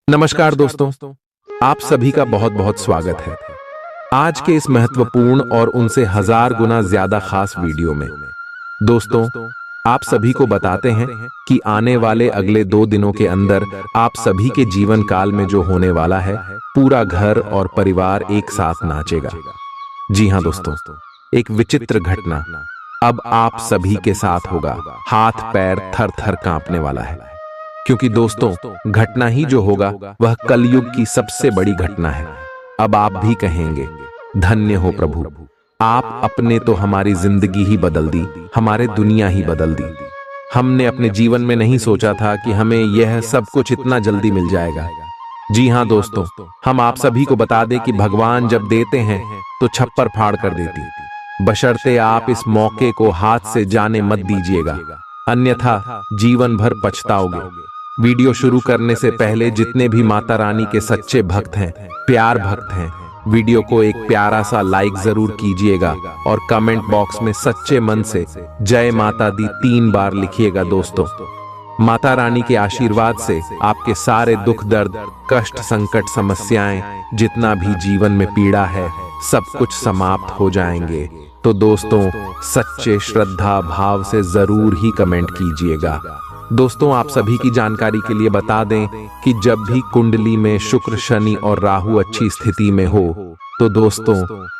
नमस्कार दोस्तों, आप सभी का बहुत बहुत स्वागत है आज के इस महत्वपूर्ण और उनसे हजार गुना ज्यादा खास वीडियो में। दोस्तों, आप सभी को बताते हैं कि आने वाले अगले 2 दिनों के अंदर आप सभी के जीवन काल में जो होने वाला है, पूरा घर और परिवार एक साथ नाचेगा। जी हाँ दोस्तों, एक विचित्र घटना अब आप सभी के साथ होगा। हाथ पैर थर थर कांपने वाला है, क्योंकि दोस्तों घटना ही जो होगा वह कलयुग की सबसे बड़ी घटना है। अब आप भी कहेंगे, धन्य हो प्रभु, आप अपने तो हमारी जिंदगी ही बदल दी, हमारे दुनिया ही बदल दी। हमने अपने जीवन में नहीं सोचा था कि हमें यह सब कुछ इतना जल्दी मिल जाएगा। जी हाँ दोस्तों, हम आप सभी को बता दें कि भगवान जब देते हैं तो छप्पर फाड़ कर देती, बशर्ते आप इस मौके को हाथ से जाने मत दीजिएगा, अन्यथा जीवन भर पछताओगे। वीडियो शुरू करने से पहले जितने भी माता रानी के सच्चे भक्त हैं, प्यार भक्त हैं, वीडियो को एक प्यारा सा लाइक जरूर कीजिएगा और कमेंट बॉक्स में सच्चे मन से जय माता दी 3 बार लिखिएगा। दोस्तों, माता रानी के आशीर्वाद से आपके सारे दुख दर्द कष्ट संकट समस्याएं जितना भी जीवन में पीड़ा है सब कुछ समाप्त हो जाएंगे। तो दोस्तों, सच्चे श्रद्धा भाव से जरूर ही कमेंट कीजिएगा। दोस्तों, आप सभी की जानकारी के लिए बता दें कि जब भी कुंडली में शुक्र शनि और राहु अच्छी स्थिति में हो तो दोस्तों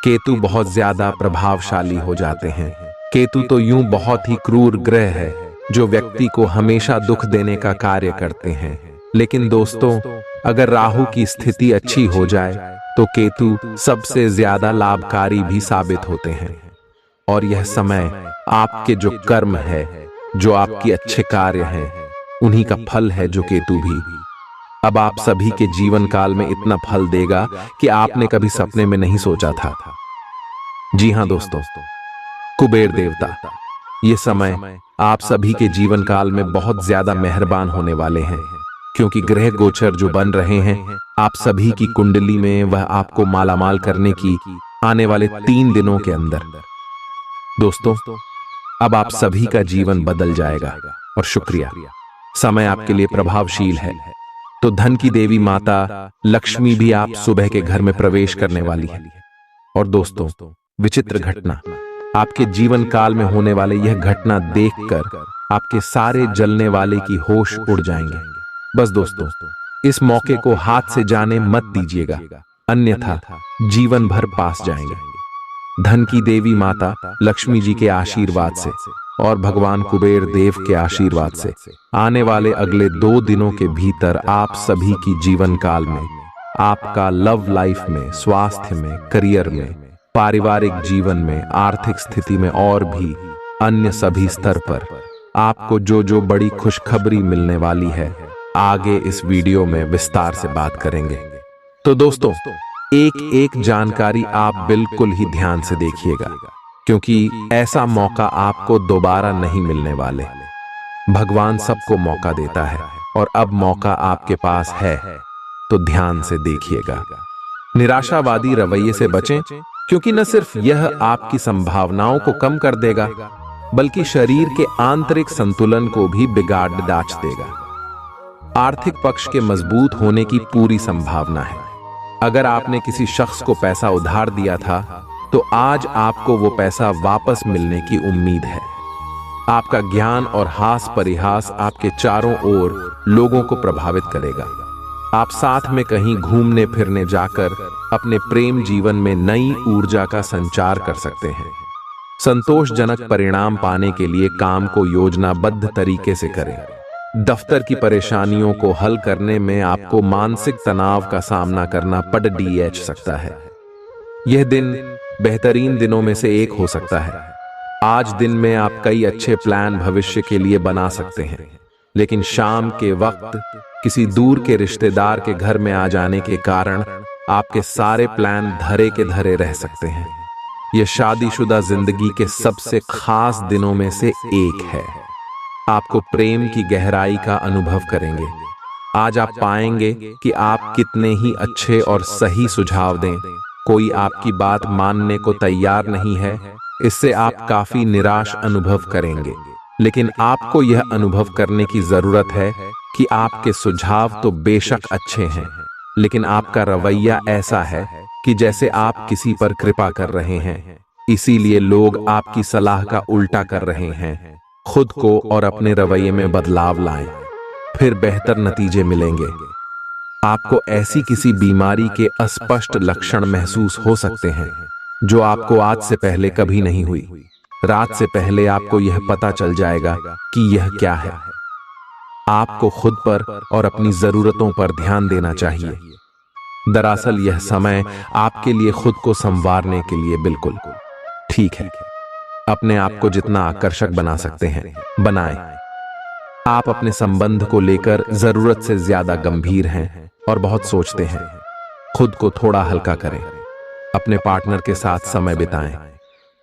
केतु बहुत ज्यादा प्रभावशाली हो जाते हैं। केतु तो यूं बहुत ही क्रूर ग्रह है जो व्यक्ति को हमेशा दुख देने का कार्य करते हैं। लेकिन दोस्तों, अगर राहु की स्थिति अच्छी हो जाए तो केतु सबसे ज्यादा लाभकारी भी साबित होते हैं। और यह समय आपके जो कर्म है, जो आपकी अच्छे कार्य हैं, उन्हीं का फल है जो केतु भी अब आप सभी के जीवन काल में इतना फल देगा कि आपने कभी सपने में नहीं सोचा था। जी हाँ दोस्तों, कुबेर देवता ये समय आप सभी के जीवन काल में बहुत ज्यादा मेहरबान होने वाले हैं, क्योंकि ग्रह गोचर जो बन रहे हैं आप सभी की कुंडली में, वह आपको मालामाल करने की आने वाले 3 दिनों के अंदर। दोस्तों, अब आप सभी का जीवन बदल जाएगा और शुक्रिया, समय आपके लिए प्रभावशील है। तो धन की देवी माता लक्ष्मी भी आप सुबह के घर में प्रवेश करने वाली है। और दोस्तों, विचित्र घटना आपके जीवन काल में होने वाले यह घटना देखकर आपके सारे जलने वाले की होश उड़ जाएंगे। बस दोस्तों, इस मौके को हाथ से जाने मत दीजिएगा, अन्यथा जीवन भर पास जाएंगे। धन की देवी माता लक्ष्मी जी के आशीर्वाद से और भगवान कुबेर देव के आशीर्वाद से आने वाले अगले 2 दिनों के भीतर आप सभी की जीवन काल में, आपका लव लाइफ में, स्वास्थ्य में, करियर में, पारिवारिक जीवन में, आर्थिक स्थिति में और भी अन्य सभी स्तर पर आपको जो जो बड़ी खुशखबरी मिलने वाली है, आगे इस वीडियो में विस्तार से बात करेंगे। तो दोस्तों, एक एक जानकारी आप बिल्कुल ही ध्यान से देखिएगा, क्योंकि ऐसा मौका आपको दोबारा नहीं मिलने वाले। भगवान सबको मौका देता है और अब मौका आपके पास है, तो ध्यान से देखिएगा। निराशावादी रवैये से बचें, क्योंकि न सिर्फ यह आपकी संभावनाओं को कम कर देगा, बल्कि शरीर के आंतरिक संतुलन को भी बिगाड़ डाच देगा। आर्थिक पक्ष के मजबूत होने की पूरी संभावना है। अगर आपने किसी शख्स को पैसा उधार दिया था तो आज आपको वो पैसा वापस मिलने की उम्मीद है। आपका ज्ञान और हास परिहास आपके चारों ओर लोगों को प्रभावित करेगा। आप साथ में कहीं घूमने फिरने जाकर अपने प्रेम जीवन में नई ऊर्जा का संचार कर सकते हैं। संतोषजनक परिणाम पाने के लिए काम को योजनाबद्ध तरीके से करें। दफ्तर की परेशानियों को हल करने में आपको मानसिक तनाव का सामना करना पड़ सकता है। यह दिन बेहतरीन दिनों में से एक हो सकता है। आज दिन में आप कई अच्छे प्लान भविष्य के लिए बना सकते हैं, लेकिन शाम के वक्त किसी दूर के रिश्तेदार के घर में आ जाने के कारण आपके सारे प्लान धरे के धरे रह सकते हैं। यह शादीशुदा जिंदगी के सबसे खास दिनों में से एक है। आपको प्रेम की गहराई का अनुभव करेंगे। आज आप पाएंगे कि आप कितने ही अच्छे और सही सुझाव दें, कोई आपकी बात मानने को तैयार नहीं है। इससे आप काफी निराश अनुभव करेंगे, लेकिन आपको यह अनुभव करने की जरूरत है कि आपके सुझाव तो बेशक अच्छे हैं, लेकिन आपका रवैया ऐसा है कि जैसे आप किसी पर कृपा कर रहे हैं, इसीलिए लोग आपकी सलाह का उल्टा कर रहे हैं। खुद को और अपने रवैये में बदलाव लाएं, फिर बेहतर नतीजे मिलेंगे। आपको ऐसी किसी बीमारी के अस्पष्ट लक्षण महसूस हो सकते हैं जो आपको आज से पहले कभी नहीं हुई। रात से पहले आपको यह पता चल जाएगा कि यह क्या है। आपको खुद पर और अपनी जरूरतों पर ध्यान देना चाहिए। दरअसल यह समय आपके लिए खुद को संवारने के लिए बिल्कुल ठीक है। अपने आप को जितना आकर्षक बना सकते हैं बनाएं। आप अपने संबंध को लेकर जरूरत से ज्यादा गंभीर हैं और बहुत सोचते हैं। खुद को थोड़ा हल्का करें। अपने पार्टनर के साथ समय बिताएं।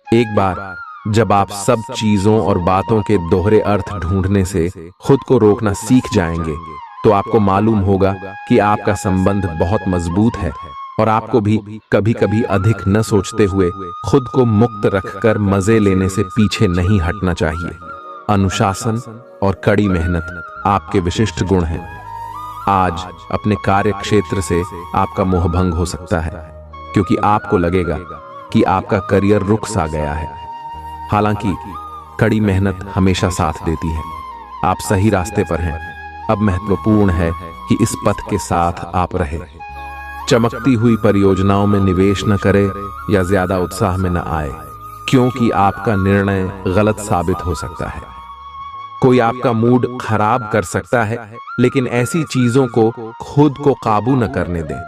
एक बार जब आप सब चीजों और बातों के दोहरे अर्थ ढूंढने से खुद को रोकना सीख जाएंगे, तो आपको मालूम होगा कि आपका संबंध बहुत मजबूत है और आपको भी कभी कभी अधिक न सोचते हुए खुद को मुक्त रखकर मजे लेने से पीछे नहीं हटना चाहिए। अनुशासन और कड़ी मेहनत आपके विशिष्ट गुण हैं। आज अपने कार्य क्षेत्र से आपका मोहभंग हो सकता है, क्योंकि आपको लगेगा कि आपका करियर रुक सा गया है। हालांकि कड़ी मेहनत हमेशा साथ देती है। आप सही रास्ते पर हैं। अब महत्वपूर्ण है कि इस पथ के साथ आप रहें। चमकती हुई परियोजनाओं में निवेश न करें या ज्यादा उत्साह में न आए, क्योंकि आपका निर्णय गलत साबित हो सकता है। कोई आपका मूड खराब कर सकता है, लेकिन ऐसी चीजों को खुद को काबू न करने दें।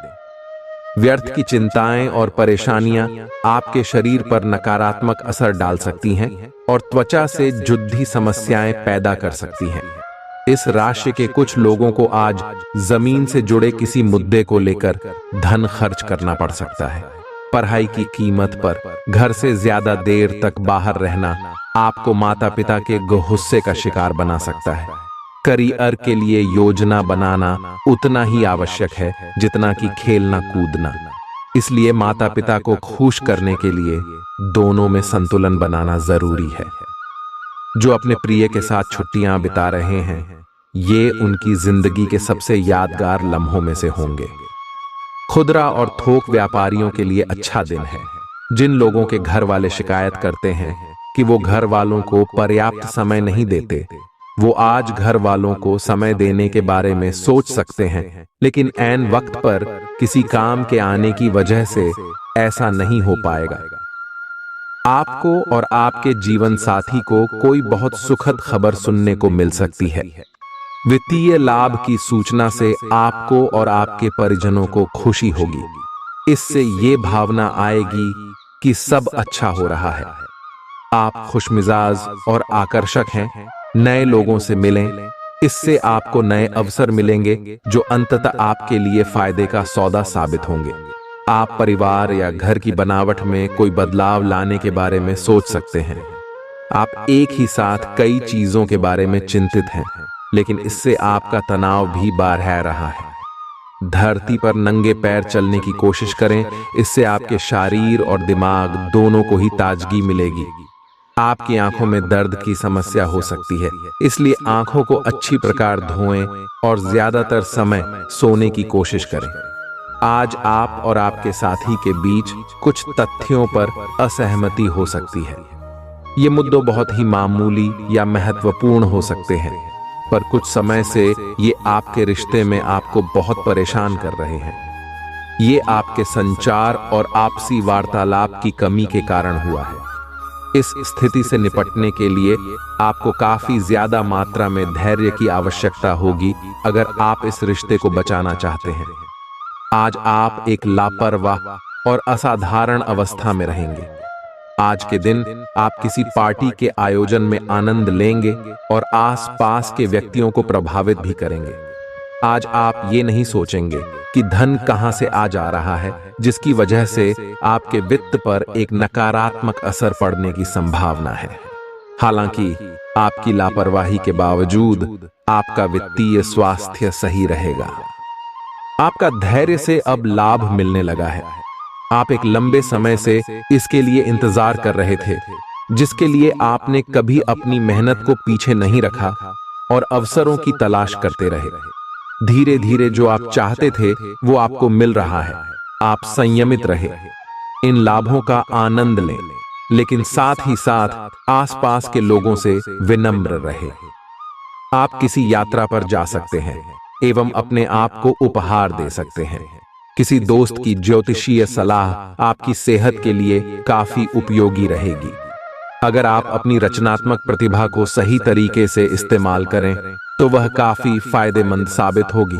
व्यर्थ की चिंताएं और परेशानियां आपके शरीर पर नकारात्मक असर डाल सकती हैं और त्वचा से जुद्धी समस्याएं पैदा कर सकती हैं। इस राशि के कुछ लोगों को आज जमीन से जुड़े किसी मुद्दे को लेकर धन खर्च करना पड़ सकता है। पढ़ाई की कीमत पर घर से ज्यादा देर तक बाहर रहना आपको माता पिता के गुस्से का शिकार बना सकता है। करियर के लिए योजना बनाना उतना ही आवश्यक है जितना कि खेलना कूदना। इसलिए माता पिता को खुश करने के लिए दोनों में संतुलन बनाना जरूरी है। जो अपने प्रिय के साथ छुट्टियां बिता रहे हैं, ये उनकी जिंदगी के सबसे यादगार लम्हों में से होंगे। खुदरा और थोक व्यापारियों के लिए अच्छा दिन है। जिन लोगों के घर वाले शिकायत करते हैं कि वो घर वालों को पर्याप्त समय नहीं देते, वो आज घर वालों को समय देने के बारे में सोच सकते हैं, लेकिन ऐन वक्त पर किसी काम के आने की वजह से ऐसा नहीं हो पाएगा। आपको और आपके जीवन साथी को कोई बहुत सुखद खबर सुनने को मिल सकती है। वित्तीय लाभ की सूचना से आपको और आपके परिजनों को खुशी होगी। इससे ये भावना आएगी कि सब अच्छा हो रहा है। आप खुशमिजाज और आकर्षक हैं। नए लोगों से मिलें, इससे आपको नए अवसर मिलेंगे जो अंततः आपके लिए फायदे का सौदा साबित होंगे। आप परिवार या घर की बनावट में कोई बदलाव लाने के बारे में सोच सकते हैं। आप एक ही साथ कई चीजों के बारे में चिंतित हैं, लेकिन इससे आपका तनाव भी बढ़ रहा है। धरती पर नंगे पैर चलने की कोशिश करें, इससे आपके शरीर और दिमाग दोनों को ही ताजगी मिलेगी। आपकी आंखों में दर्द की समस्या हो सकती है, इसलिए आंखों को अच्छी प्रकार धोएं और ज्यादातर समय सोने की कोशिश करें। आज आप और आपके साथी के बीच कुछ तथ्यों पर असहमति हो सकती है। ये मुद्दे बहुत ही मामूली या महत्वपूर्ण हो सकते हैं, पर कुछ समय से ये आपके रिश्ते में आपको बहुत परेशान कर रहे हैं। ये आपके संचार और आपसी वार्तालाप की कमी के कारण हुआ है। इस स्थिति से निपटने के लिए आपको काफी ज्यादा मात्रा में धैर्य की आवश्यकता होगी अगर आप इस रिश्ते को बचाना चाहते हैं। आज आप एक लापरवाह और असाधारण अवस्था में रहेंगे। आज के दिन आप किसी पार्टी के आयोजन में आनंद लेंगे और आसपास के व्यक्तियों को प्रभावित भी करेंगे। आज आप ये नहीं सोचेंगे कि धन कहां से आ जा रहा है, जिसकी वजह से आपके वित्त पर एक नकारात्मक असर पड़ने की संभावना है। हालांकि आपकी लापरवाही के बावजूद आपका वित्तीय स्वास्थ्य सही रहेगा। आपका धैर्य से अब लाभ मिलने लगा है। आप एक लंबे समय से इसके लिए इंतजार कर रहे थे, जिसके लिए आपने कभी अपनी मेहनत को पीछे नहीं रखा। और अवसरों की तलाश करते रहे। धीरे धीरे जो आप चाहते थे वो आपको मिल रहा है। आप संयमित रहे, इन लाभों का आनंद लें, लेकिन साथ ही साथ आसपास के लोगों से विनम्र रहे। आप किसी यात्रा पर जा सकते हैं एवं अपने आप को उपहार दे सकते हैं। किसी दोस्त की ज्योतिषीय सलाह आपकी सेहत के लिए काफी उपयोगी रहेगी। अगर आप अपनी रचनात्मक प्रतिभा को सही तरीके से इस्तेमाल करें तो वह काफी फायदेमंद साबित होगी।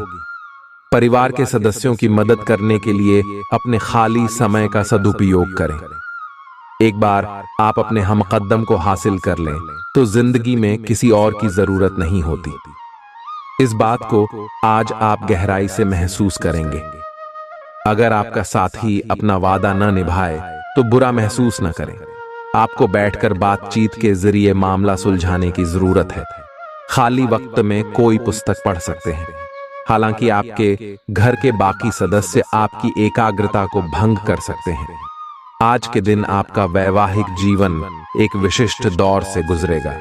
परिवार के सदस्यों की मदद करने के लिए अपने खाली समय का सदुपयोग करें। एक बार आप अपने हमकदम को हासिल कर लें तो जिंदगी में किसी और की जरूरत नहीं होती। इस बात को आज आप गहराई से महसूस करेंगे। अगर आपका साथी अपना वादा न निभाए तो बुरा महसूस न करें। आपको बैठकर बातचीत के जरिए मामला सुलझाने की जरूरत है। खाली वक्त में कोई पुस्तक पढ़ सकते हैं। हालांकि आपके घर के बाकी सदस्य आपकी एकाग्रता को भंग कर सकते हैं। आज के दिन आपका वैवाहिक जीवन एक विशिष्ट दौर से गुजरेगा।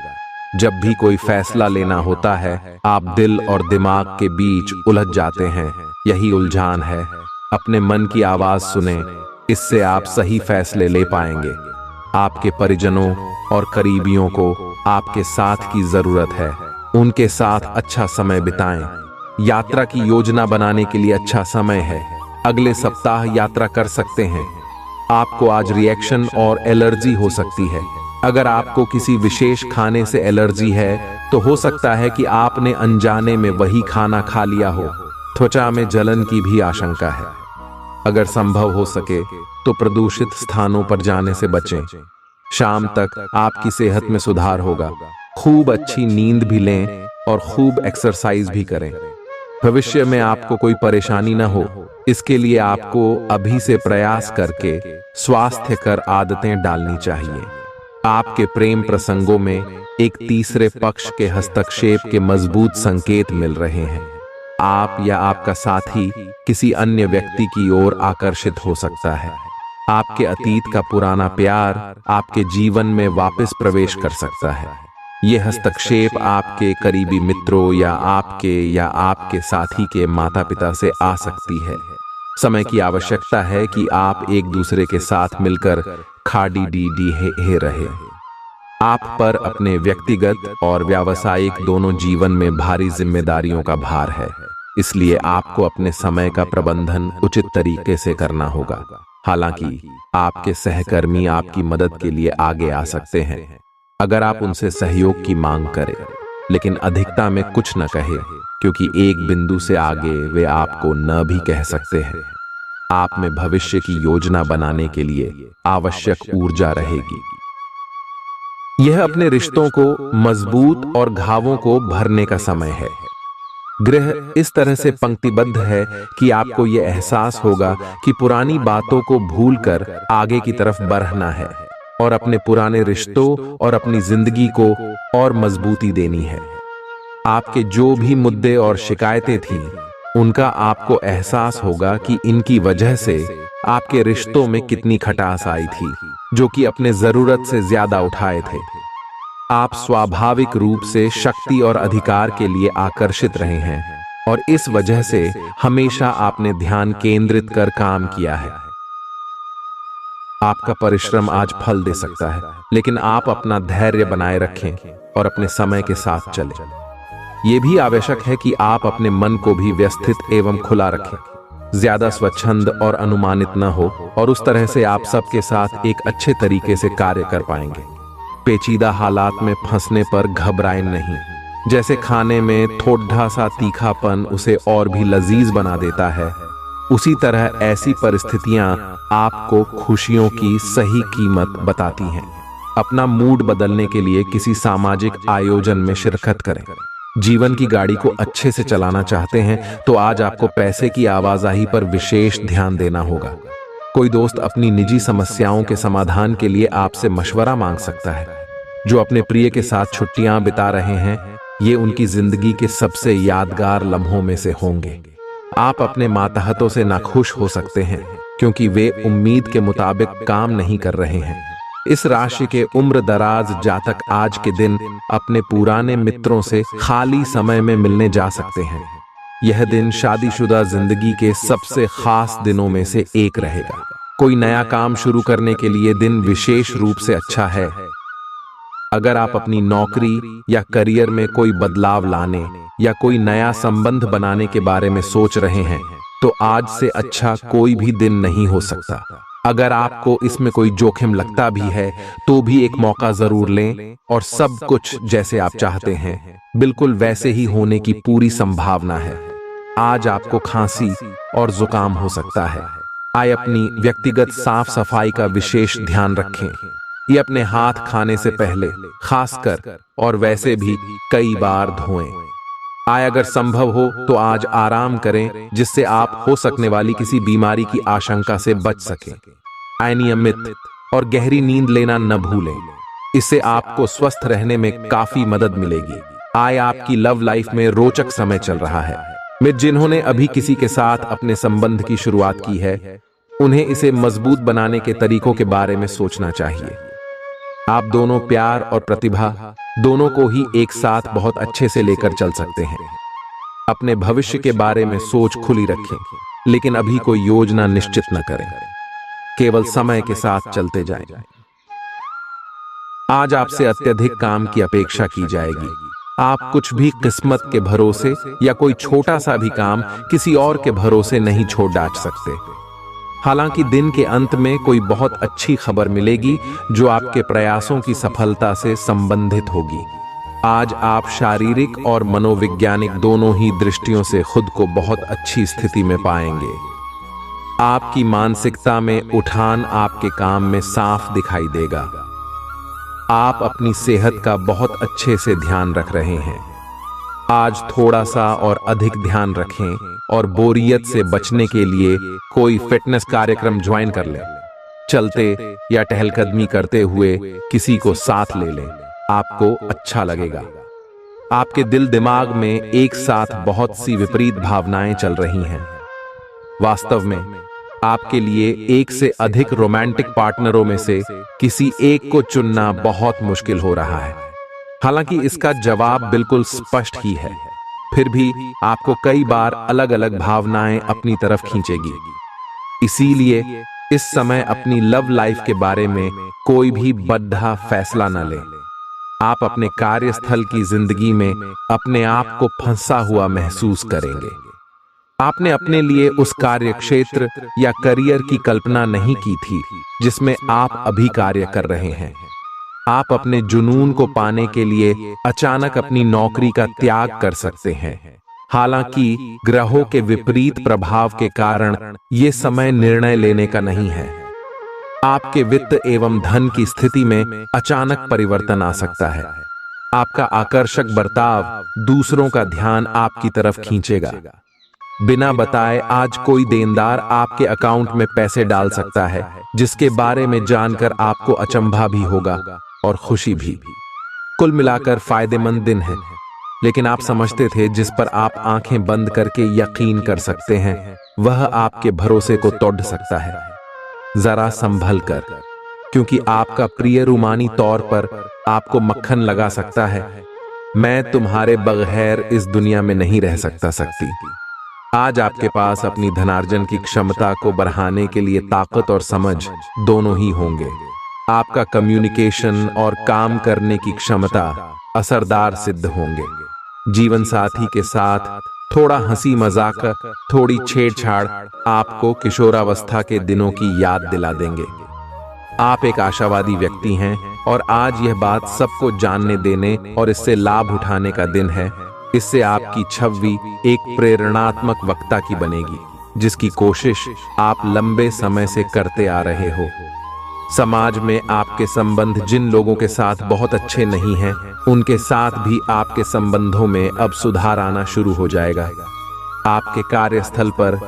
जब भी कोई फैसला लेना होता है, आप दिल और दिमाग के बीच उलझ जाते हैं। यही उलझान है। अपने मन की आवाज सुने, इससे आप सही फैसले ले पाएंगे। आपके परिजनों और करीबियों को आपके साथ की जरूरत है। उनके साथ अच्छा समय बिताएं। यात्रा की योजना बनाने के लिए अच्छा समय है। अगले सप्ताह यात्रा कर सकते हैं। आपको आज रिएक्शन और एलर्जी हो सकती है। अगर आपको किसी विशेष खाने से एलर्जी है तो हो सकता है कि आपने अनजाने में वही खाना खा लिया हो। त्वचा में जलन की भी आशंका है। अगर संभव हो सके तो प्रदूषित स्थानों पर जाने से बचें। शाम तक आपकी सेहत में सुधार होगा। खूब अच्छी नींद भी लें और खूब एक्सरसाइज भी करें। भविष्य में आपको कोई परेशानी न हो, इसके लिए आपको अभी से प्रयास करके स्वास्थ्यकर आदतें डालनी चाहिए। आपके प्रेम प्रसंगों में एक तीसरे पक्ष के हस्तक्षेप के मजबूत संकेत मिल रहे हैं। आप या आपका साथी किसी अन्य व्यक्ति की ओर आकर्षित हो सकता है। आपके अतीत का पुराना प्यार आपके जीवन में वापस प्रवेश कर सकता है। यह हस्तक्षेप आपके करीबी मित्रों या आपके साथी के माता पिता से आ सकती है। समय की आवश्यकता है कि आप एक दूसरे के साथ मिलकर खाड़ी डी रहे। आप पर अपने व्यक्तिगत और व्यावसायिक दोनों जीवन में भारी जिम्मेदारियों का भार है। इसलिए आपको अपने समय का प्रबंधन उचित तरीके से करना होगा। हालांकि आपके सहकर्मी आपकी मदद के लिए आगे आ सकते हैं अगर आप उनसे सहयोग की मांग करें, लेकिन अधिकता में कुछ न कहे, क्योंकि एक बिंदु से आगे वे आपको न भी कह सकते हैं। आप में भविष्य की योजना बनाने के लिए आवश्यक ऊर्जा रहेगी। यह अपने रिश्तों को मजबूत और घावों को भरने का समय है। ग्रह इस तरह से पंक्तिबद्ध है कि आपको यह एहसास होगा कि पुरानी बातों को भूलकर आगे की तरफ बढ़ना है और अपने पुराने रिश्तों और अपनी जिंदगी को और मजबूती देनी है। आपके जो भी मुद्दे और शिकायतें थीं, उनका आपको एहसास होगा कि इनकी वजह से आपके रिश्तों में कितनी खटास आई थी, जो कि अपने जरूरत से ज्यादा उठाए थे। आप स्वाभाविक रूप से शक्ति और अधिकार के लिए आकर्षित रहे हैं और इस वजह से हमेशा आपने ध्यान केंद्रित कर काम किया है। आपका परिश्रम आज फल दे सकता है, लेकिन आप अपना धैर्य बनाए रखें और अपने समय के साथ चलें। यह भी आवश्यक है कि आप अपने मन को भी व्यवस्थित एवं खुला रखें। ज्यादा स्वच्छंद और अनुमानित न हो और उस तरह से आप सबके साथ एक अच्छे तरीके से कार्य कर पाएंगे। पेचीदा हालात में फंसने पर घबराएं नहीं। जैसे खाने में थोड़ा सा तीखापन उसे और भी लजीज बना देता है, उसी तरह ऐसी परिस्थितियां आपको खुशियों की सही कीमत बताती हैं। अपना मूड बदलने के लिए किसी सामाजिक आयोजन में शिरकत करें। जीवन की गाड़ी को अच्छे से चलाना चाहते हैं तो आज आपको पैसे की आवाजाही पर विशेष ध्यान देना होगा। कोई दोस्त अपनी निजी समस्याओं के समाधान के लिए आपसे मशवरा मांग सकता है। जो अपने प्रिय के साथ छुट्टियां बिता रहे हैं, ये उनकी जिंदगी के सबसे यादगार लम्हों में से होंगे। आप अपने मातहतों से नाखुश हो सकते हैं क्योंकि वे उम्मीद के मुताबिक काम नहीं कर रहे हैं। इस राशि के उम्र दराज जातक आज के दिन अपने पुराने मित्रों से खाली समय में मिलने जा सकते हैं। यह दिन शादीशुदा जिंदगी के सबसे खास दिनों में से एक रहेगा। कोई नया काम शुरू करने के लिए दिन विशेष रूप से अच्छा है। अगर आप अपनी नौकरी या करियर में कोई बदलाव लाने या कोई नया संबंध बनाने के बारे में सोच रहे हैं तो आज से अच्छा कोई भी दिन नहीं हो सकता। अगर आपको इसमें कोई जोखिम लगता भी है तो भी एक मौका जरूर लें और सब कुछ जैसे आप चाहते हैं बिल्कुल वैसे ही होने की पूरी संभावना है। आज आपको खांसी और जुकाम हो सकता है। आए अपनी व्यक्तिगत साफ सफाई का विशेष ध्यान रखें। ये अपने हाथ खाने से पहले खासकर और वैसे भी कई बार धोएं। आए अगर संभव हो तो आज आराम करें जिससे आप हो सकने वाली किसी बीमारी की आशंका से बच सकें। आए नियमित और गहरी नींद लेना न भूलें, इससे आपको स्वस्थ रहने में काफी मदद मिलेगी। आए आपकी लव लाइफ में रोचक समय चल रहा है। मित्र जिन्होंने अभी किसी के साथ अपने संबंध की शुरुआत की है उन्हें इसे मजबूत बनाने के तरीकों के बारे में सोचना चाहिए। आप दोनों प्यार और प्रतिभा दोनों को ही एक साथ बहुत अच्छे से लेकर चल सकते हैं। अपने भविष्य के बारे में सोच खुली रखें, लेकिन अभी कोई योजना निश्चित न करें, केवल समय के साथ चलते जाएं। आज आपसे अत्यधिक काम की अपेक्षा की जाएगी। आप कुछ भी किस्मत के भरोसे या कोई छोटा सा भी काम किसी और के भरोसे नहीं छोड़ डाल सकते। हालांकि दिन के अंत में कोई बहुत अच्छी खबर मिलेगी जो आपके प्रयासों की सफलता से संबंधित होगी। आज आप शारीरिक और मनोवैज्ञानिक दोनों ही दृष्टियों से खुद को बहुत अच्छी स्थिति में पाएंगे। आपकी मानसिकता में उठान आपके काम में साफ दिखाई देगा। आप अपनी सेहत का बहुत अच्छे से ध्यान रख रहे हैं। आज थोड़ा सा और अधिक ध्यान रखें और बोरियत से बचने के लिए कोई फिटनेस कार्यक्रम ज्वाइन कर लें। चलते या टहलकदमी करते हुए किसी को साथ ले लें, आपको अच्छा लगेगा। आपके दिल दिमाग में एक साथ बहुत सी विपरीत भावनाएं चल रही हैं। वास्तव में आपके लिए एक से अधिक रोमांटिक पार्टनरों में से किसी एक को चुनना बहुत मुश्किल हो रहा है। हालांकि इसका जवाब बिल्कुल स्पष्ट ही है, फिर भी आपको कई बार अलग अलग भावनाएं अपनी तरफ खींचेगी। इसीलिए इस समय अपनी लव लाइफ के बारे में कोई भी बद्धा फैसला न लें। आप अपने कार्यस्थल की जिंदगी में अपने आप को फंसा हुआ महसूस करेंगे। आपने अपने लिए उस कार्य क्षेत्र या करियर की कल्पना नहीं की थी जिसमें आप अभी कार्य कर रहे हैं। आप अपने जुनून को पाने के लिए अचानक अपनी नौकरी का त्याग कर सकते हैं। हालांकि ग्रहों के विपरीत प्रभाव के कारण यह समय निर्णय लेने का नहीं है। आपके वित्त एवं धन की स्थिति में अचानक परिवर्तन आ सकता है। आपका आकर्षक बर्ताव दूसरों का ध्यान आपकी तरफ खींचेगा। बिना बताए आज कोई देनदार आपके अकाउंट में पैसे डाल सकता है जिसके बारे में जानकर आपको अचंभा भी होगा और खुशी भी। कुल मिलाकर फायदेमंद दिन है, लेकिन आप समझते थे जिस पर आप आंखें बंद करके यकीन कर सकते हैं वह आपके भरोसे को तोड़ सकता है। जरा संभल कर, क्योंकि आपका प्रिय रूमानी तौर पर आपको मक्खन लगा सकता है। मैं तुम्हारे बगैर इस दुनिया में नहीं रह सकती। आज आपके पास अपनी धनार्जन की क्षमता को बढ़ाने के लिए ताकत और समझ दोनों ही होंगे। आपका कम्युनिकेशन और काम करने की क्षमता असरदार सिद्ध होंगे। जीवन साथी के साथ थोड़ा हंसी मजाक, थोड़ी छेड़छाड़ आपको किशोरावस्था के दिनों की याद दिला देंगे। आप एक आशावादी व्यक्ति हैं और आज यह बात सबको जानने देने और इससे लाभ उठाने का दिन है। इससे आपकी छवि एक प्रेरणात्मक वक्ता की बनेगी जिसकी कोशिश आप लंबे समय से करते आ रहे हो। समाज में आपके संबंध जिन लोगों के साथ बहुत अच्छे नहीं हैं उनके साथ भी आपके संबंधों में अब सुधार आना शुरू हो जाएगा। आपके कार्यस्थल पर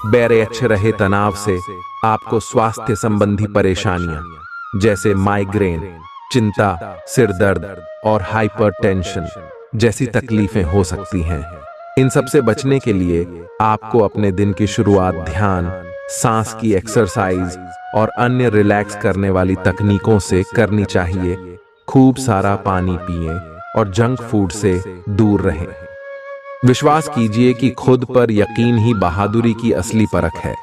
बैरेच्छ रहे तनाव से आपको स्वास्थ्य संबंधी परेशानियां जैसे माइग्रेन, चिंता, सिर दर्द और हाइपरटेंशन जैसी तकलीफें हो सकती हैं। इन सब से बचने के लिए आपको अपने दिन की शुरुआत ध्यान, सांस की एक्सरसाइज और अन्य रिलैक्स करने वाली तकनीकों से करनी चाहिए। खूब सारा पानी पिएं और जंक फूड से दूर रहें। विश्वास कीजिए कि खुद पर यकीन ही बहादुरी की असली परख है,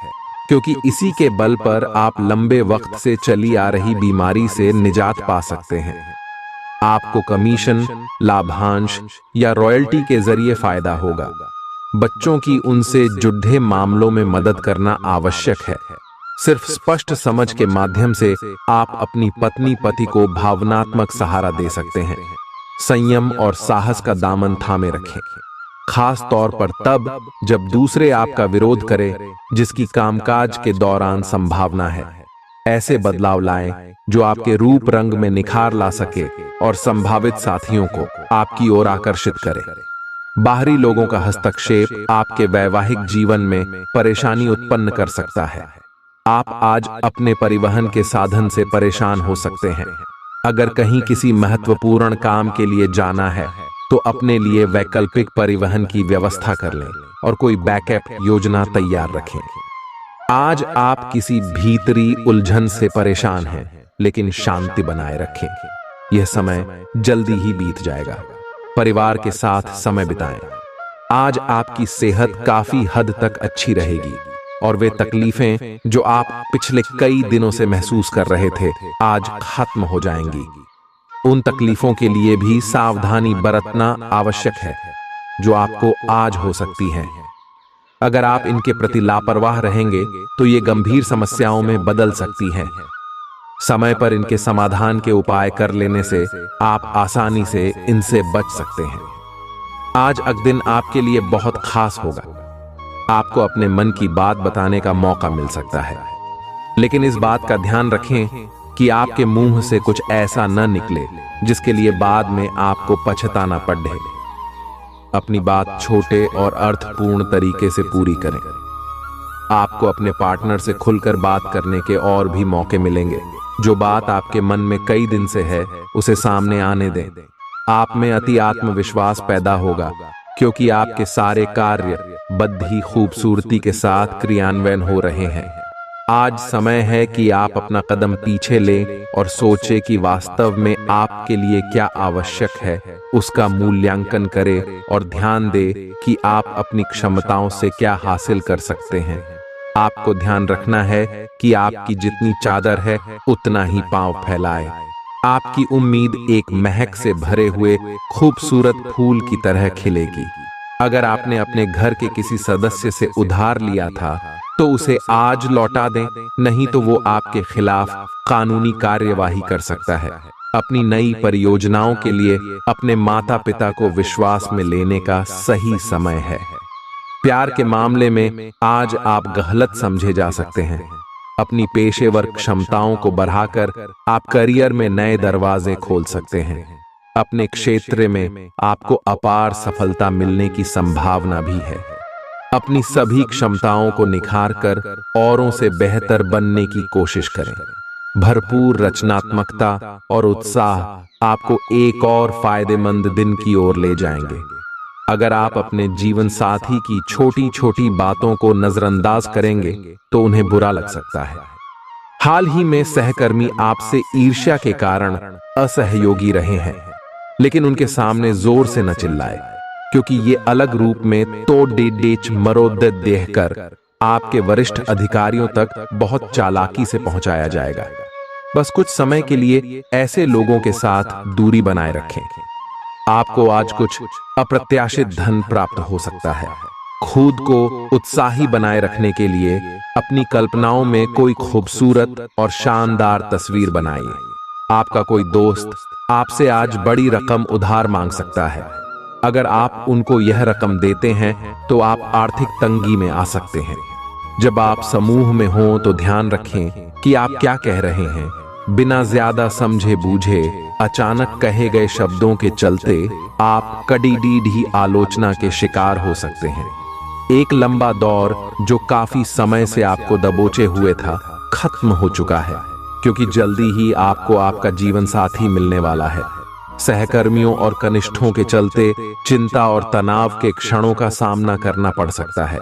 क्योंकि इसी के बल पर आप लंबे वक्त से चली आ रही बीमारी से निजात पा सकते हैं। आपको कमीशन, लाभांश या रॉयल्टी के जरिए फायदा होगा। बच्चों की उनसे जुड़े मामलों में मदद करना आवश्यक है। सिर्फ स्पष्ट समझ के माध्यम से आप अपनी पत्नी पति को भावनात्मक सहारा दे सकते हैं। संयम और साहस का दामन थामे रखें, खास तौर पर तब जब दूसरे आपका विरोध करें, जिसकी कामकाज के दौरान संभावना है। ऐसे बदलाव लाएं जो आपके रूप रंग में निखार ला सके और संभावित साथियों को आपकी ओर आकर्षित करे। बाहरी लोगों का हस्तक्षेप आपके वैवाहिक जीवन में परेशानी उत्पन्न कर सकता है। आप आज अपने परिवहन के साधन से परेशान हो सकते हैं। अगर कहीं किसी महत्वपूर्ण काम के लिए जाना है तो अपने लिए वैकल्पिक परिवहन की व्यवस्था कर लें और कोई बैकअप योजना तैयार रखें। आज आप किसी भीतरी उलझन से परेशान हैं, लेकिन शांति बनाए रखें। यह समय जल्दी ही बीत जाएगा। परिवार के साथ समय बिताएं। आज आपकी सेहत काफी हद तक अच्छी रहेगी और वे तकलीफें जो आप पिछले कई दिनों से महसूस कर रहे थे, आज खत्म हो जाएंगी। उन तकलीफों के लिए भी सावधानी बरतना आवश्यक है जो आपको आज हो सकती हैं। अगर आप इनके प्रति लापरवाह रहेंगे तो ये गंभीर समस्याओं में बदल सकती हैं। समय पर इनके समाधान के उपाय कर लेने से आप आसानी से इनसे बच सकते हैं। आज का दिन आपके लिए बहुत खास होगा। आपको अपने मन की बात बताने का मौका मिल सकता है, लेकिन इस बात का ध्यान रखें कि आपके मुंह से कुछ ऐसा न निकले जिसके लिए बाद में आपको पछताना पड़े। अपनी बात छोटे और अर्थपूर्ण तरीके से पूरी करें। आपको अपने पार्टनर से खुलकर बात करने के और भी मौके मिलेंगे। जो बात आपके मन में कई दिन से है, उसे सामने आने दें। आप में अति आत्मविश्वास पैदा होगा, क्योंकि आपके सारे कार्य बड़ी खूबसूरती के साथ क्रियान्वयन हो रहे हैं। आज समय है कि आप अपना कदम पीछे लें और सोचें कि वास्तव में आपके लिए क्या आवश्यक है, उसका मूल्यांकन करें और ध्यान दें कि आप अपनी क्षमताओं से क्या हासिल कर सकते हैं। आपको ध्यान रखना है कि आपकी जितनी चादर है उतना ही पांव फैलाएं। आपकी उम्मीद एक महक से भरे हुए खूबसूरत फूल की तरह खिलेगी। अगर आपने अपने घर के किसी सदस्य से उधार लिया था तो उसे आज लौटा दें, नहीं तो वो आपके खिलाफ कानूनी कार्यवाही कर सकता है। अपनी नई परियोजनाओं के लिए अपने माता पिता को विश्वास में लेने का सही समय है। प्यार के मामले में आज आप गलत समझे जा सकते हैं। अपनी पेशेवर क्षमताओं को बढ़ाकर आप करियर में नए दरवाजे खोल सकते हैं। अपने क्षेत्र में आपको अपार सफलता मिलने की संभावना भी है। अपनी सभी क्षमताओं को निखारकर औरों से बेहतर बनने की कोशिश करें। भरपूर रचनात्मकता और उत्साह आपको एक और फायदेमंद दिन की ओर ले जाएंगे। अगर आप अपने जीवन साथी की छोटी छोटी बातों को नजरअंदाज करेंगे तो उन्हें बुरा लग सकता है। हाल ही में सहकर्मी आपसे ईर्ष्या के कारण असहयोगी रहे हैं, लेकिन उनके सामने जोर से न चिल्लाए, क्योंकि ये अलग रूप में तोड़ मरोद देकर आपके वरिष्ठ अधिकारियों तक बहुत चालाकी से पहुंचाया जाएगा। बस कुछ समय के लिए ऐसे लोगों के साथ दूरी बनाए रखें। आपको आज कुछ अप्रत्याशित धन प्राप्त हो सकता है। खुद को उत्साही बनाए रखने के लिए अपनी कल्पनाओं में कोई खूबसूरत और शानदार तस्वीर बनाइए। आपका कोई दोस्त आपसे आज बड़ी रकम उधार मांग सकता है। अगर आप उनको यह रकम देते हैं तो आप आर्थिक तंगी में आ सकते हैं। जब आप समूह में हों तो ध्यान रखें कि आप क्या कह रहे हैं। बिना ज्यादा समझे बूझे अचानक कहे गए शब्दों के चलते आप कड़ी आलोचना के शिकार हो सकते हैं। एक लंबा दौर जो काफी समय से आपको दबोचे हुए था, खत्म हो चुका है, क्योंकि जल्दी ही आपको आपका जीवन साथी मिलने वाला है। सहकर्मियों और कनिष्ठों के चलते चिंता और तनाव के क्षणों का सामना करना पड़ सकता है।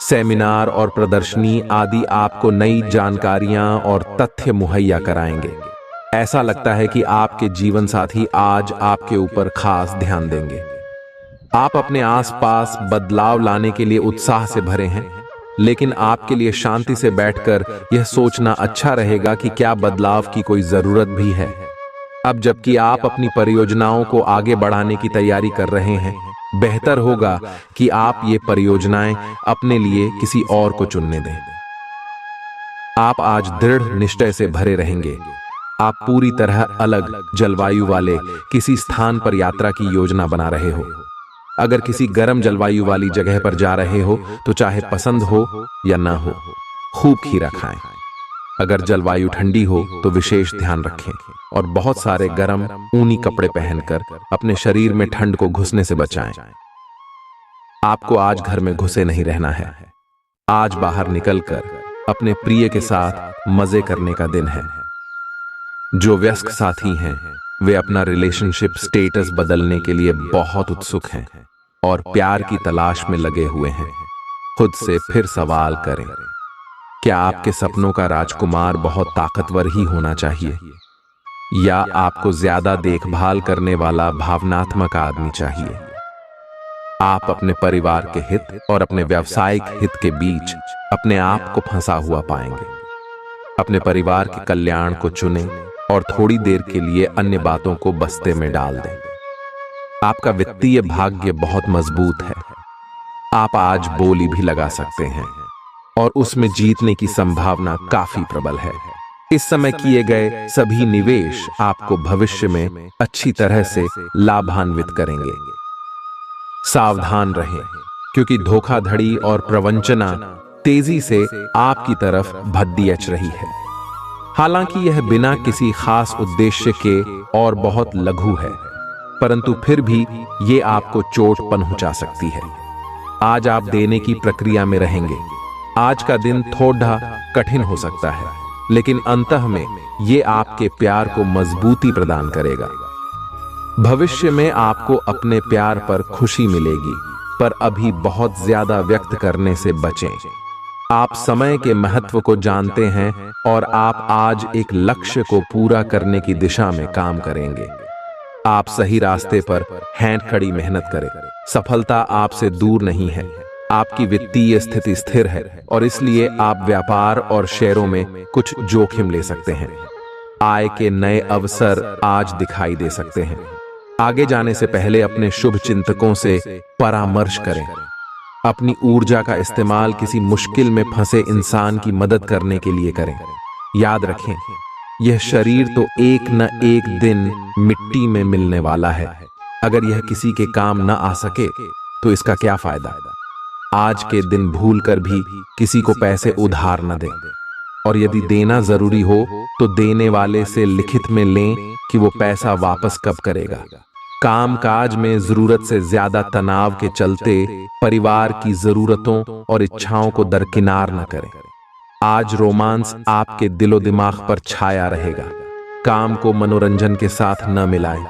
सेमिनार और प्रदर्शनी आदि आपको नई जानकारियां और तथ्य मुहैया कराएंगे। ऐसा लगता है कि आपके जीवन साथी आज आपके ऊपर खास ध्यान देंगे। आप अपने आसपास बदलाव लाने के लिए उत्साह से भरे हैं, लेकिन आपके लिए शांति से बैठकर यह सोचना अच्छा रहेगा कि क्या बदलाव की कोई जरूरत भी है। अब जबकि आप अपनी परियोजनाओं को आगे बढ़ाने की तैयारी कर रहे हैं, बेहतर होगा कि आप ये परियोजनाएं अपने लिए किसी और को चुनने दें। आप आज दृढ़ निश्चय से भरे रहेंगे। आप पूरी तरह अलग जलवायु वाले किसी स्थान पर यात्रा की योजना बना रहे हो। अगर किसी गर्म जलवायु वाली जगह पर जा रहे हो तो चाहे पसंद हो या ना हो, खूब खीरा खाएं। अगर जलवायु ठंडी हो तो विशेष ध्यान रखें और बहुत सारे गर्म ऊनी कपड़े पहनकर अपने शरीर में ठंड को घुसने से बचाएं। आपको आज घर में घुसे नहीं रहना है। आज बाहर निकलकर अपने प्रिय के साथ मजे करने का दिन है। जो वयस्क साथी हैं, वे अपना रिलेशनशिप स्टेटस बदलने के लिए बहुत उत्सुक हैं और प्यार की तलाश में लगे हुए हैं। खुद से फिर सवाल करें, क्या आपके सपनों का राजकुमार बहुत ताकतवर ही होना चाहिए या आपको ज्यादा देखभाल करने वाला भावनात्मक आदमी चाहिए? आप अपने परिवार के हित और अपने व्यावसायिक हित के बीच अपने आप को फंसा हुआ पाएंगे। अपने परिवार के कल्याण को चुनें और थोड़ी देर के लिए अन्य बातों को बस्ते में डाल दें। आपका वित्तीय भाग्य बहुत मजबूत है। आप आज बोली भी लगा सकते हैं और उसमें जीतने की संभावना काफी प्रबल है। इस समय किए गए सभी निवेश आपको भविष्य में अच्छी तरह से लाभान्वित करेंगे। सावधान रहें, क्योंकि धोखाधड़ी और प्रवंचना तेजी से आपकी तरफ भद्दियच रही है। हालांकि यह बिना किसी खास उद्देश्य के और बहुत लघु है, परंतु फिर भी ये आपको चोट पहुंचा सकती है। आज आप देने की प्रक्रिया में रहेंगे। आज का दिन थोड़ा कठिन हो सकता है, लेकिन अंतः में ये आपके प्यार को मजबूती प्रदान करेगा। भविष्य में आपको अपने प्यार पर खुशी मिलेगी, पर अभी बहुत ज्यादा व्यक्त करने से बचें। आप समय के महत्व को जानते हैं और आप आज एक लक्ष्य को पूरा करने की दिशा में काम करेंगे। आप सही रास्ते पर हैंड खड़ी मेहनत करें। सफलता आपसे दूर नहीं है। आपकी वित्तीय स्थिति स्थिर है और इसलिए आप व्यापार और शेयरों में कुछ जोखिम ले सकते हैं। आय के नए अवसर आज दिखाई दे सकते हैं। आगे जाने से पहले अपने शुभ चिंतकों से परामर्श करें। अपनी ऊर्जा का इस्तेमाल किसी मुश्किल में फंसे इंसान की मदद करने के लिए करें। याद रखें, यह शरीर तो एक न एक दिन मिट्टी में मिलने वाला है। अगर यह किसी के काम न आ सके तो इसका क्या फायदा? आज के दिन भूलकर भी किसी को पैसे उधार न दें, और यदि देना जरूरी हो तो देने वाले से लिखित में लें कि वो पैसा वापस कब करेगा। कामकाज में जरूरत से ज्यादा तनाव के चलते परिवार की जरूरतों और इच्छाओं को दरकिनार न करें। आज रोमांस आपके दिलो दिमाग पर छाया रहेगा। काम को मनोरंजन के साथ न मिलाएं।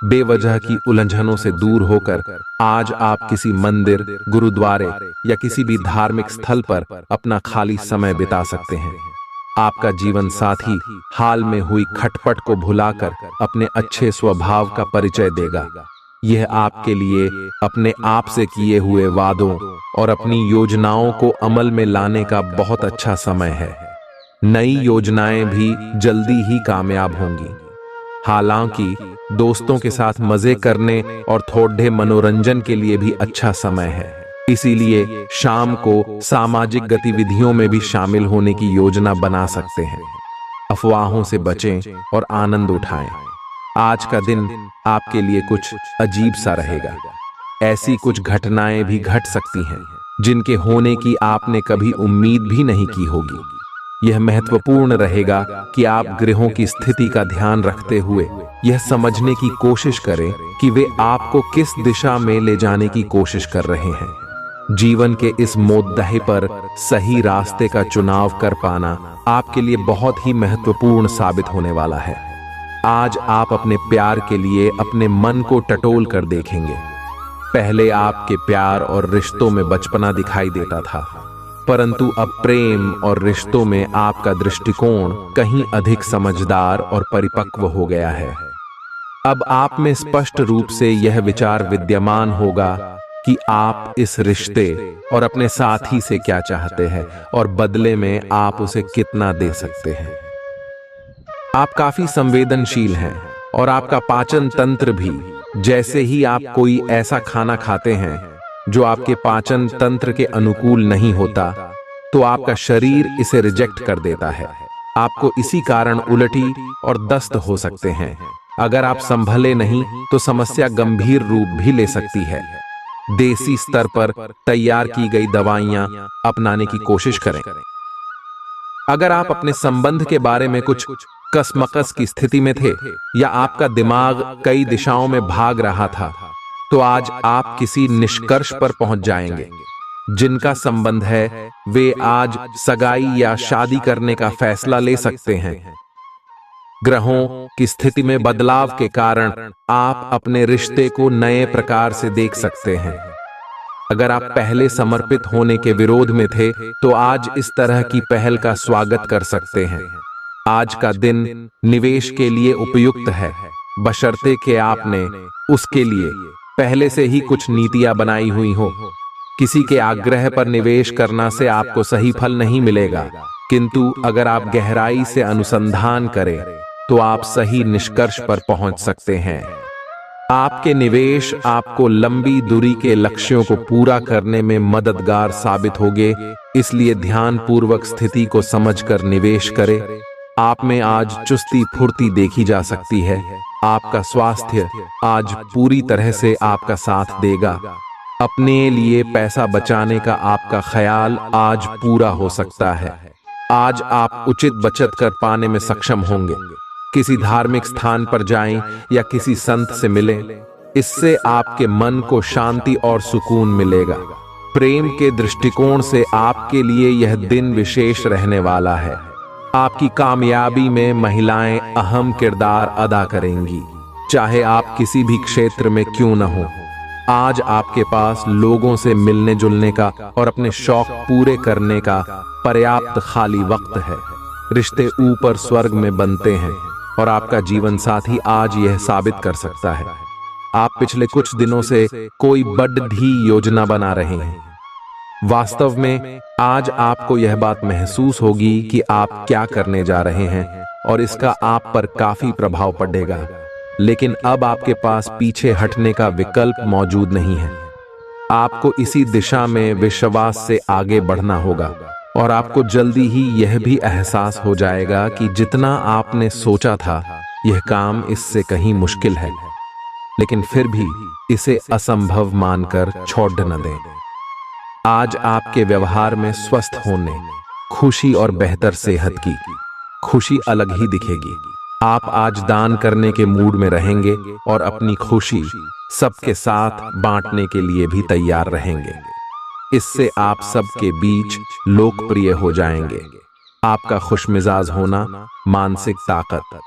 बेवजह की उलझनों से दूर होकर आज आप किसी मंदिर, गुरुद्वारे या किसी भी धार्मिक स्थल पर अपना खाली समय बिता सकते हैं। आपका जीवन साथी हाल में हुई खटपट को भुलाकर अपने अच्छे स्वभाव का परिचय देगा। यह आपके लिए अपने आप से किए हुए वादों और अपनी योजनाओं को अमल में लाने का बहुत अच्छा समय है। नई योजनाएं भी जल्दी ही कामयाब होंगी। हालांकि दोस्तों के साथ मजे करने और थोड़े मनोरंजन के लिए भी अच्छा समय है। इसीलिए शाम को सामाजिक गतिविधियों में भी शामिल होने की योजना बना सकते हैं। अफवाहों से बचें और आनंद उठाएं। आज का दिन आपके लिए कुछ अजीब सा रहेगा। ऐसी कुछ घटनाएं भी घट सकती हैं जिनके होने की आपने कभी उम्मीद भी नहीं की होगी। यह महत्वपूर्ण रहेगा कि आप ग्रहों की स्थिति का ध्यान रखते हुए यह समझने की कोशिश करें कि वे आपको किस दिशा में ले जाने की कोशिश कर रहे हैं। जीवन के इस मोद्दे पर सही रास्ते का चुनाव कर पाना आपके लिए बहुत ही महत्वपूर्ण साबित होने वाला है। आज आप अपने प्यार के लिए अपने मन को टटोल कर देखेंगे। पहले आपके प्यार और रिश्तों में बचपना दिखाई देता था, परंतु अब प्रेम और रिश्तों में आपका दृष्टिकोण कहीं अधिक समझदार और परिपक्व हो गया है। अब आप में स्पष्ट रूप से यह विचार विद्यमान होगा कि आप इस रिश्ते और अपने साथी से क्या चाहते हैं और बदले में आप उसे कितना दे सकते हैं। आप काफी संवेदनशील हैं और आपका पाचन तंत्र भी। जैसे ही आप कोई ऐसा खाना खाते हैं जो आपके पाचन तंत्र के अनुकूल नहीं होता, तो आपका शरीर इसे रिजेक्ट कर देता है। आपको इसी कारण उल्टी और दस्त हो सकते हैं। अगर आप संभले नहीं तो समस्या गंभीर रूप भी ले सकती है। देसी स्तर पर तैयार की गई दवाइयां अपनाने की कोशिश करें। अगर आप अपने संबंध के बारे में कुछ कसमकस की स्थिति में थे या आपका दिमाग कई दिशाओं में भाग रहा था, तो आज आप किसी निष्कर्ष पर पहुंच जाएंगे। जिनका संबंध है वे आज सगाई या शादी करने का फैसला ले सकते हैं। ग्रहों की स्थिति में बदलाव के कारण आप अपने रिश्ते को नए प्रकार से देख सकते हैं। अगर आप पहले समर्पित होने के विरोध में थे, तो आज इस तरह की पहल का स्वागत कर सकते हैं। आज का दिन निवेश के लिए उपयुक्त है, बशर्ते कि आपने उसके लिए पहले से ही कुछ नीतियां बनाई हुई हो। किसी के आग्रह पर निवेश करना से आपको सही फल नहीं मिलेगा, किंतु अगर आप गहराई से अनुसंधान करें तो आप सही निष्कर्ष पर पहुंच सकते हैं। आपके निवेश आपको लंबी दूरी के लक्ष्यों को पूरा करने में मददगार साबित होंगे, इसलिए ध्यानपूर्वक स्थिति को समझकर निवेश करें। आप में आज चुस्ती फुर्ती देखी जा सकती है। आपका स्वास्थ्य आज पूरी तरह से आपका साथ देगा। अपने लिए पैसा बचाने का आपका ख्याल आज पूरा हो सकता है। आज आप उचित बचत कर पाने में सक्षम होंगे। किसी धार्मिक स्थान पर जाएं या किसी संत से मिलें, इससे आपके मन को शांति और सुकून मिलेगा। प्रेम के दृष्टिकोण से आपके लिए यह दिन विशेष रहने वाला है। आपकी कामयाबी में महिलाएं अहम किरदार अदा करेंगी, चाहे आप किसी भी क्षेत्र में क्यों न हो। आज आपके पास लोगों से मिलने जुलने का और अपने शौक पूरे करने का पर्याप्त खाली वक्त है। रिश्ते ऊपर स्वर्ग में बनते हैं और आपका जीवन साथी आज यह साबित कर सकता है। आप पिछले कुछ दिनों से कोई बड़ी योजना बना रहे हैं। वास्तव में आज आपको यह बात महसूस होगी कि आप क्या करने जा रहे हैं और इसका आप पर काफी प्रभाव पड़ेगा, लेकिन अब आपके पास पीछे हटने का विकल्प मौजूद नहीं है। आपको इसी दिशा में विश्वास से आगे बढ़ना होगा और आपको जल्दी ही यह भी एहसास हो जाएगा कि जितना आपने सोचा था यह काम इससे कहीं मुश्किल है, लेकिन फिर भी इसे असंभव मानकर छोड़ न दें। आज आपके व्यवहार में स्वस्थ होने, खुशी और बेहतर सेहत की खुशी अलग ही दिखेगी। आप आज दान करने के मूड में रहेंगे और अपनी खुशी सबके साथ बांटने के लिए भी तैयार रहेंगे। इससे आप सबके बीच लोकप्रिय हो जाएंगे। आपका खुशमिजाज होना, मानसिक ताकत,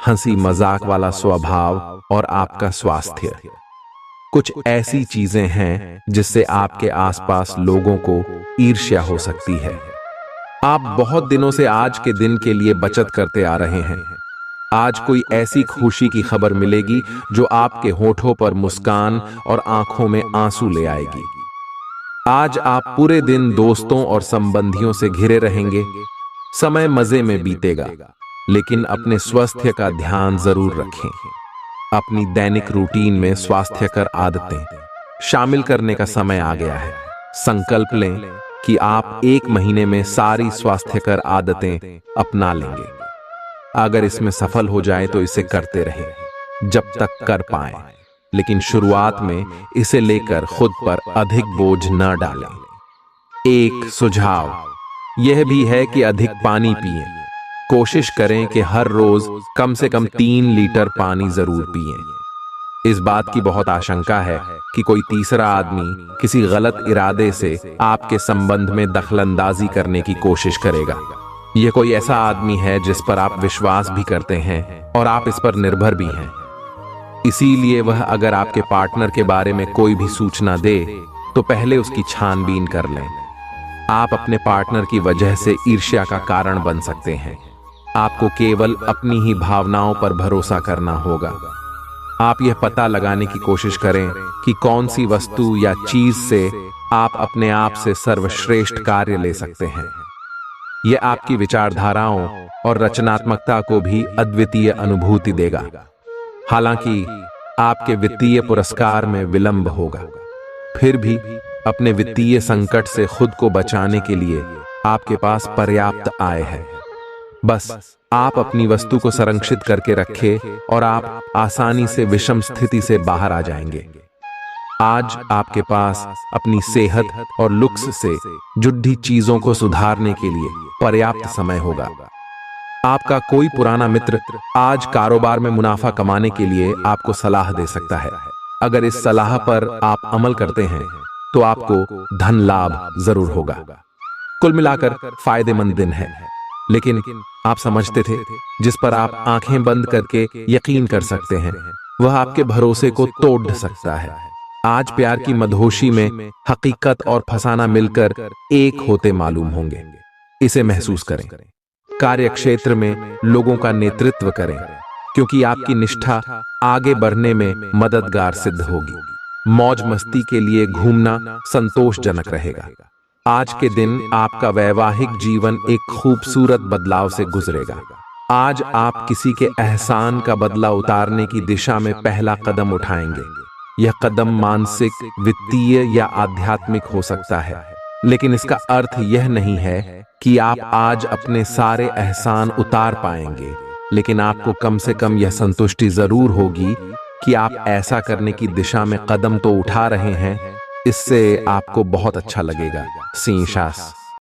हंसी मजाक वाला स्वभाव और आपका स्वास्थ्य कुछ ऐसी चीजें हैं जिससे आपके आसपास लोगों को ईर्ष्या हो सकती है। आप बहुत दिनों से आज के दिन के लिए बचत करते आ रहे हैं। आज कोई ऐसी खुशी की खबर मिलेगी जो आपके होठों पर मुस्कान और आंखों में आंसू ले आएगी। आज आप पूरे दिन दोस्तों और संबंधियों से घिरे रहेंगे। समय मजे में बीतेगा, लेकिन अपने स्वास्थ्य का ध्यान जरूर रखें। अपनी दैनिक रूटीन में स्वास्थ्यकर आदतें शामिल करने का समय आ गया है। संकल्प लें कि आप 1 महीने में सारी स्वास्थ्यकर आदतें अपना लेंगे। अगर इसमें सफल हो जाए तो इसे करते रहें जब तक कर पाएं, लेकिन शुरुआत में इसे लेकर खुद पर अधिक बोझ न डालें। एक सुझाव यह भी है कि अधिक पानी पिएं। कोशिश करें कि हर रोज कम से कम 3 लीटर पानी जरूर पिएं। इस बात की बहुत आशंका है कि कोई तीसरा आदमी किसी गलत इरादे से आपके संबंध में दखलंदाजी करने की कोशिश करेगा। यह कोई ऐसा आदमी है जिस पर आप विश्वास भी करते हैं और आप इस पर निर्भर भी हैं। इसीलिए वह अगर आपके पार्टनर के बारे में कोई भी सूचना दे तो पहले उसकी छानबीन कर लें। आप अपने पार्टनर की वजह से ईर्ष्या का कारण बन सकते हैं। आपको केवल अपनी ही भावनाओं पर भरोसा करना होगा। आप यह पता लगाने की कोशिश करें कि कौन सी वस्तु या चीज से आप अपने आप से सर्वश्रेष्ठ कार्य ले सकते हैं। यह आपकी विचारधाराओं और रचनात्मकता को भी अद्वितीय अनुभूति देगा। हालांकि आपके वित्तीय पुरस्कार में विलंब होगा, फिर भी अपने वित्तीय संकट से खुद को बचाने के लिए आपके पास पर्याप्त आय है। बस आप अपनी वस्तु को संरक्षित करके रखें और आप आसानी से विषम स्थिति से बाहर आ जाएंगे। आज आपके पास अपनी सेहत और लुक्स से जुड़ी चीजों को सुधारने के लिए पर्याप्त समय होगा। आपका कोई पुराना मित्र आज कारोबार में मुनाफा कमाने के लिए आपको सलाह दे सकता है। अगर इस सलाह पर आप अमल करते हैं तो आपको धन लाभ जरूर होगा। कुल मिलाकर फायदेमंद दिन है, लेकिन आप समझते थे जिस पर आप आंखें बंद करके यकीन कर सकते हैं वह आपके भरोसे को तोड़ सकता है। आज प्यार की मदहोशी में हकीकत और फसाना मिलकर एक होते मालूम होंगे। इसे महसूस करें। कार्य क्षेत्र में लोगों का नेतृत्व करें, क्योंकि आपकी निष्ठा आगे बढ़ने में मददगार सिद्ध होगी। मौज मस्ती के लिए घूमना संतोषजनक रहेगा। आज के दिन आपका वैवाहिक जीवन एक खूबसूरत बदलाव से गुजरेगा। आज आप किसी के एहसान का बदला उतारने की दिशा में पहला कदम उठाएंगे। यह कदम मानसिक, वित्तीय या आध्यात्मिक हो सकता है, लेकिन इसका अर्थ यह नहीं है कि आप आज अपने सारे एहसान उतार पाएंगे, लेकिन आपको कम से कम यह संतुष्टि जरूर होगी कि आप ऐसा करने की दिशा में कदम तो उठा रहे हैं। इससे आपको बहुत अच्छा लगेगा। सी शास।